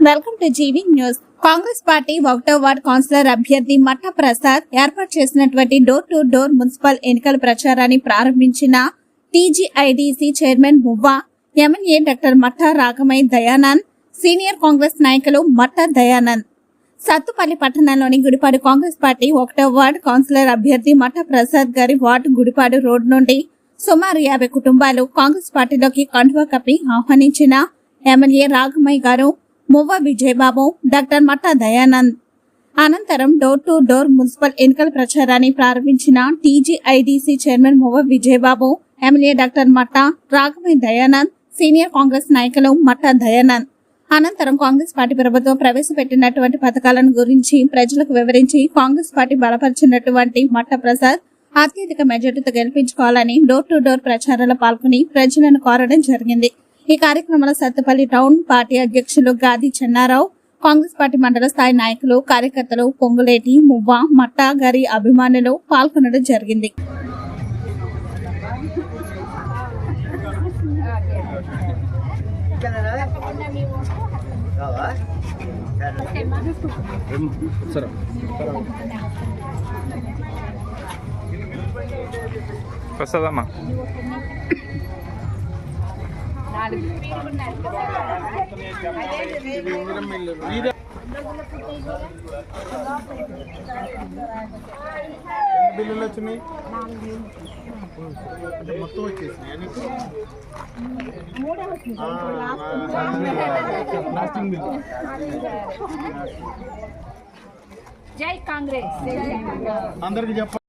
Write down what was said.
Welcome to GV news. Congress party 1వ ward councillor అభ్యర్థి మట్టా ప్రసాద్ ఏర్పాటు చేసినటువంటి డోర్ టు డోర్ మున్సిపల్ ఎన్నికల ప్రచారాన్ని ప్రారంభించిన టీజీఐడీసీ చైర్మన్ మువ్వా, ఎమ్మెల్యే డాక్టర్ మట్టా రాగమై దయానంద్, సీనియర్ కాంగ్రెస్ నాయకులు మట్టా దయానంద్. సత్తుపల్లి పట్టణంలోని గుడిపాడు కాంగ్రెస్ పార్టీ 1వ వార్డు కౌన్సిలర్ అభ్యర్థి మట్టా ప్రసాద్ గారి వార్డు గుడిపాడు రోడ్ నుండి సుమారు 50 కుటుంబాలు కాంగ్రెస్ పార్టీలోకి కండువా కప్పి ఆహ్వానించిన ఎమ్మెల్యే రాగమై గారు, మువ్వ విజయబాబు, డాక్టర్ మట్టా దయానంద్. అనంతరం డోర్ టు డోర్ మున్సిపల్ ఎన్నికల ప్రచారాన్ని ప్రారంభించిన టీజీఐడీసీ చైర్మన్ మువ్వ విజయబాబు, ఎమ్మెల్యే డాక్టర్ మట్టా రాగమై దయానంద్, సీనియర్ కాంగ్రెస్ నాయకులు మట్టా దయానంద్. అనంతరం కాంగ్రెస్ పార్టీ ప్రభుత్వం ప్రవేశపెట్టినటువంటి పథకాలను గురించి ప్రజలకు వివరించి కాంగ్రెస్ పార్టీ బలపరిచినటువంటి మట్టా ప్రసాద్ అత్యధిక మెజార్టీతో గెలిపించుకోవాలని డోర్ టు డోర్ ప్రచారంలో పాల్గొని ప్రజలను కోరడం జరిగింది. ఈ కార్యక్రమంలో సత్తుపల్లి టౌన్ పార్టీ అధ్యక్షులు గాది చెన్నారావు, కాంగ్రెస్ పార్టీ మండల స్థాయి నాయకులు, కార్యకర్తలు, పొంగులేటి, మువ్వ, మట్టా గారి అభిమానులు పాల్గొనడం జరిగింది. వస్తుందమ్మా. బిల్లులు వచ్చినాయి మొత్తం వచ్చేసినాయి. జై కాంగ్రెస్. అందరికి చెప్పండి.